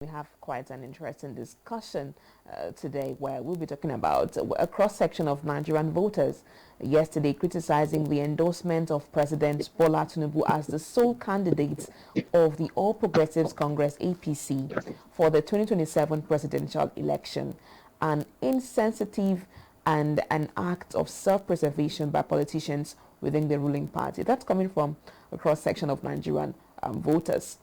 We have quite an interesting discussion today where we'll be talking about a cross-section of Nigerian voters yesterday criticizing the endorsement of President Bola Tinubu as the sole candidate of the All Progressives Congress APC for the 2027 presidential election, an insensitive and an act of self-preservation by politicians within the ruling party. That's coming from a cross-section of Nigerian voters.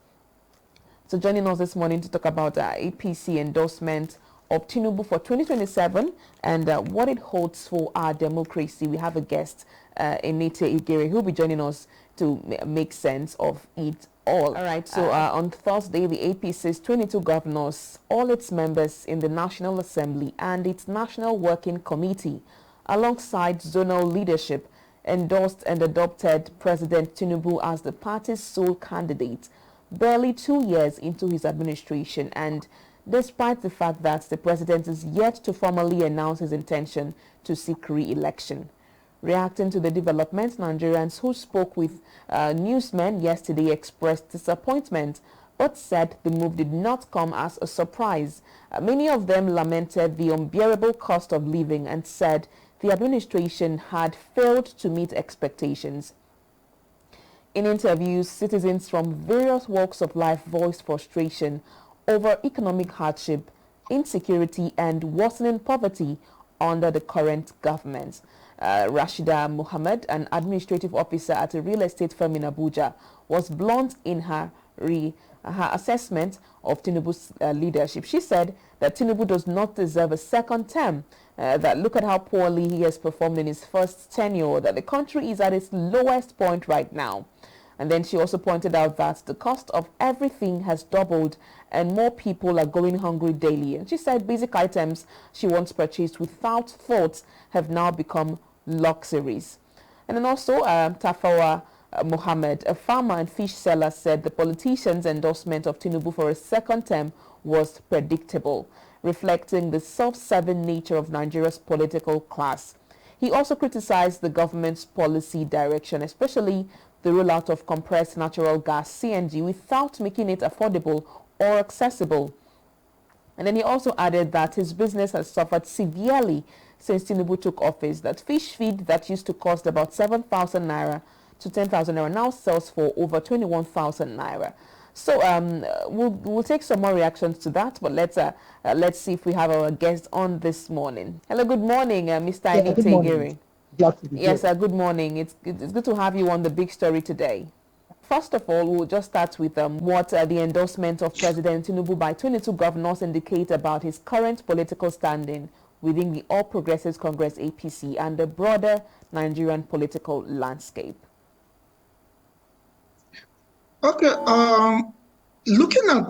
So joining us this morning to talk about APC endorsement of Tinubu for 2027 and what it holds for our democracy, we have a guest, Enete Igere, who will be joining us to make sense of it all. All right, so on Thursday, the APC's 22 governors, all its members in the National Assembly and its National Working Committee, alongside zonal leadership, endorsed and adopted President Tinubu as the party's sole candidate barely 2 years into his administration, and despite the fact that the president is yet to formally announce his intention to seek re-election. Reacting to the developments, Nigerians who spoke with newsmen yesterday expressed disappointment but said the move did not come as a surprise. Many of them lamented the unbearable cost of living and said the administration had failed to meet expectations. In interviews, citizens from various walks of life voiced frustration over economic hardship, insecurity, and worsening poverty under the current government. Rashida Mohammed, an administrative officer at a real estate firm in Abuja, was blunt in her assessment of Tinubu's leadership. She said that Tinubu does not deserve a second term, that look at how poorly he has performed in his first tenure, that the country is at its lowest point right now. And then she also pointed out that the cost of everything has doubled and more people are going hungry daily. And she said basic items she once purchased without thought have now become luxuries. And then also Tafawa Mohammed, a farmer and fish seller, said the politician's endorsement of Tinubu for a second term was predictable, reflecting the self-serving nature of Nigeria's political class. He also criticized the government's policy direction, especially the rollout of compressed natural gas (CNG) without making it affordable or accessible. And then he also added that his business has suffered severely since Tinubu took office, that fish feed that used to cost about 7,000 naira to 10,000 naira now sells for over 21,000 naira. So we'll take some more reactions to that, but let's see if we have our guest on this morning. Hello, good morning, Mr. Enete Igere. Yes, good morning. It's good to have you on the big story today. First of all, we'll just start with what the endorsement of President Tinubu by 22 governors indicate about his current political standing within the All Progressives Congress APC and the broader Nigerian political landscape. Okay, looking at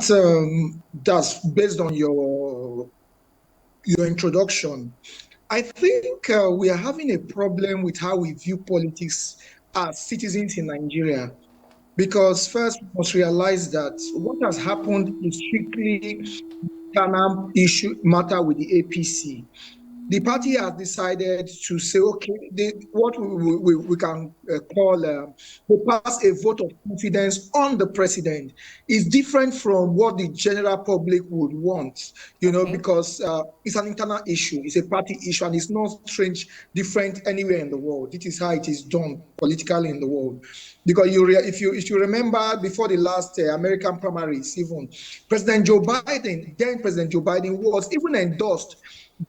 that based on your introduction, I think we are having a problem with how we view politics as citizens in Nigeria. Because first, we must realize that what has happened is strictly an matter with the APC. The party has decided to say, okay, what we can call to pass a vote of confidence on the president is different from what the general public would want, because it's an internal issue, it's a party issue, and it's not different anywhere in the world. It is how it is done politically in the world. Because if you remember, before the last American primaries, even President Joe Biden was even endorsed.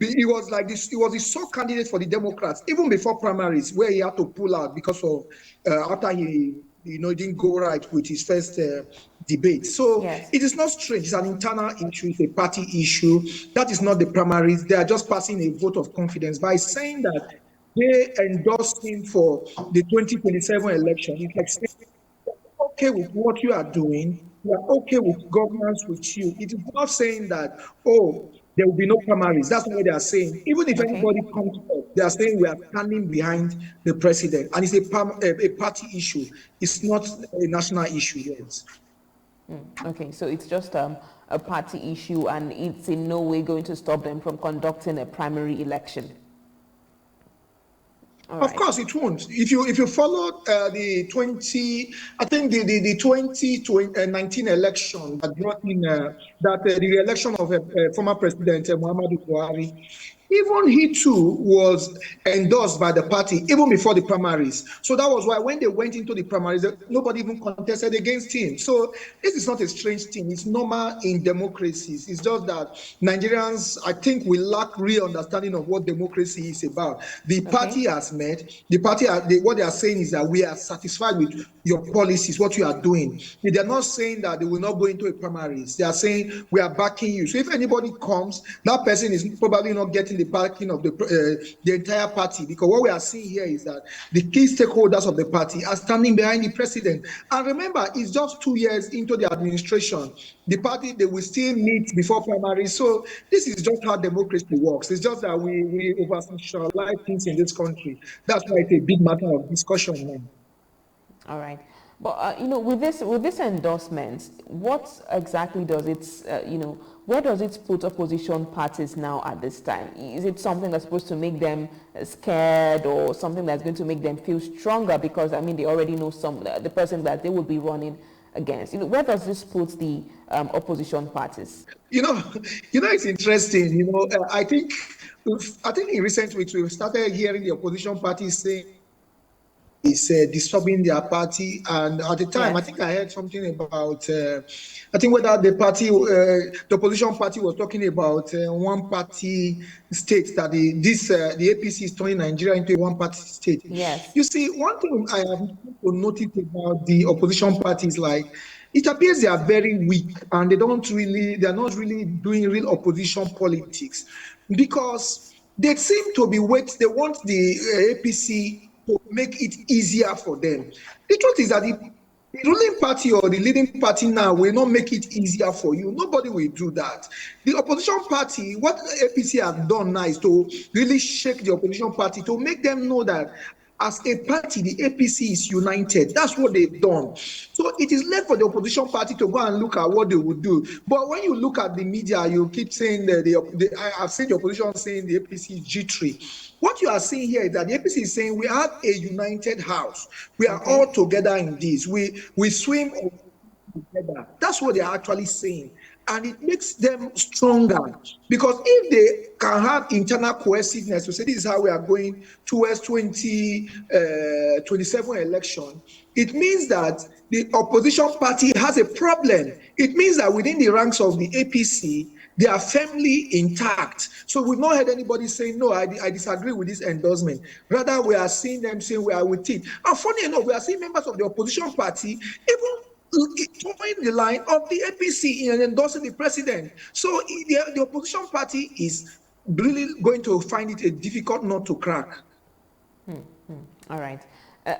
He was like this. He was the sole candidate for the Democrats even before primaries, where he had to pull out because of after he didn't go right with his first debate. So yes, it is not strange. It's an internal issue. It's a party issue. That is not the primaries. They are just passing a vote of confidence by saying that they endorsed him for the 2027 election. It's like saying, okay with what you are doing. We are okay with governance with you. It is not saying that, oh, there will be no primaries. That's not what they are saying. Even if anybody comes up, they are saying we are standing behind the president. And it's a party issue. It's not a national issue yet. Okay, so it's just a party issue, and it's in no way going to stop them from conducting a primary election. All Of right. course, it won't. If you follow the 20, I think the 2019 election that brought in the re-election of former President Muhammadu Buhari, even he too was endorsed by the party even before the primaries. So that was why when they went into the primaries, nobody even contested against him. So this is not a strange thing. It's normal in democracies. It's just that Nigerians, I think, we lack real understanding of what democracy is about. The Okay. party has met. The party, what they are saying is that we are satisfied with your policies, what you are doing. They are not saying that they will not go into a primaries. They are saying we are backing you. So if anybody comes, that person is probably not getting the backing of the entire party, because what we are seeing here is that the key stakeholders of the party are standing behind the president. And remember, it's just 2 years into the administration. The party, they will still meet before primaries. So this is just how democracy works. It's just that we over-centralize things in this country. That's why it's a big matter of discussion now. All right. But with this endorsement, what exactly does it where does it put opposition parties now at this time? Is it something that's supposed to make them scared, or something that's going to make them feel stronger because they already know the person that they will be running against? Where does this put the opposition parties? It's interesting. I think in recent weeks we started hearing the opposition parties saying is disturbing their party. And at the time, I Yes. think I heard something about, I think whether the opposition party was talking about one party state, that the APC is turning Nigeria into a one party state. Yes. You see, one thing I have noticed about the opposition parties, like, it appears they are very weak and they're not really doing real opposition politics, because they seem to be they want the APC to make it easier for them. The truth is that the ruling party or the leading party now will not make it easier for you. Nobody will do that. The opposition party, what APC have done now is to really shake the opposition party, to make them know that as a party, the APC is united. That's what they've done. So it is left for the opposition party to go and look at what they would do. But when you look at the media, you keep saying that I've seen the opposition saying the APC is jittery. What you are seeing here is that the APC is saying we have a united house. We are all together in this. We swim together. That's what they are actually saying. And it makes them stronger, because if they can have internal cohesiveness to say this is how we are going towards 2027 election, it means that the opposition party has a problem. It means that within the ranks of the APC, they are firmly intact. So we've not heard anybody saying, no, I disagree with this endorsement. Rather, we are seeing them saying we are with it. And funny enough, we are seeing members of the opposition party even towing the line of the APC in endorsing the president. So the opposition party is really going to find it a difficult nut to crack. All right.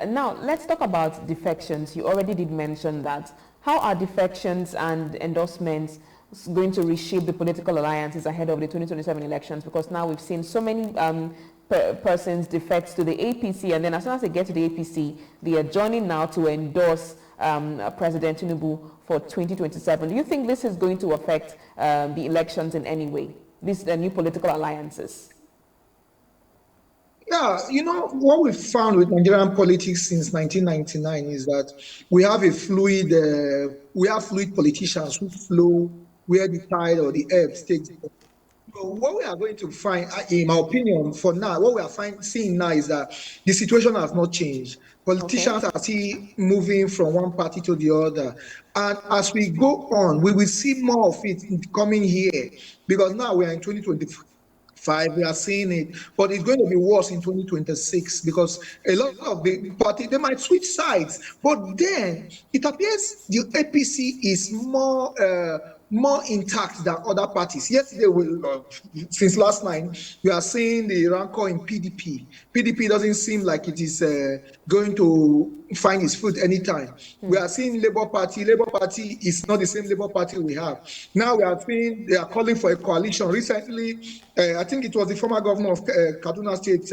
Now, let's talk about defections. You already did mention that. How are defections and endorsements going to reshape the political alliances ahead of the 2027 elections? Because now we've seen so many persons defect to the APC, and then as soon as they get to the APC, they are joining now to endorse President Tinubu for 2027. Do you think this is going to affect the elections in any way, these new political alliances? Yeah, what we've found with Nigerian politics since 1999 is that we have fluid politicians who flow where the tide or the ebb takes. So what we are going to find, in my opinion, for now, what we are seeing now is that the situation has not changed. Politicians are still moving from one party to the other. And as we go on, we will see more of it coming here, because now we are in 2025. We are seeing it, but it's going to be worse in 2026, because a lot of the party, they might switch sides, but then it appears the APC is more intact than other parties. Yesterday, since last night, we are seeing the rancor in PDP. PDP doesn't seem like it is going to find its foot anytime. We are seeing Labour Party. Labour Party is not the same Labour Party we have. Now we are seeing they are calling for a coalition. Recently, I think it was the former governor of Kaduna State,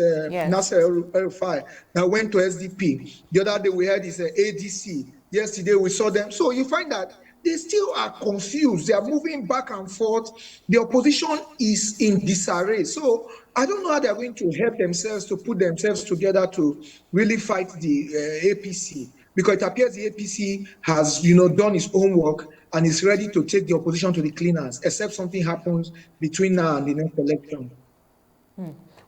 Nasser El-Rufai, that went to SDP. The other day we heard is ADC. Yesterday we saw them. So you find that they still are confused. They are moving back and forth. The opposition is in disarray. So I don't know how they're going to help themselves to put themselves together to really fight the APC, because it appears the APC has, done its own work and is ready to take the opposition to the cleaners, except something happens between now and the next election.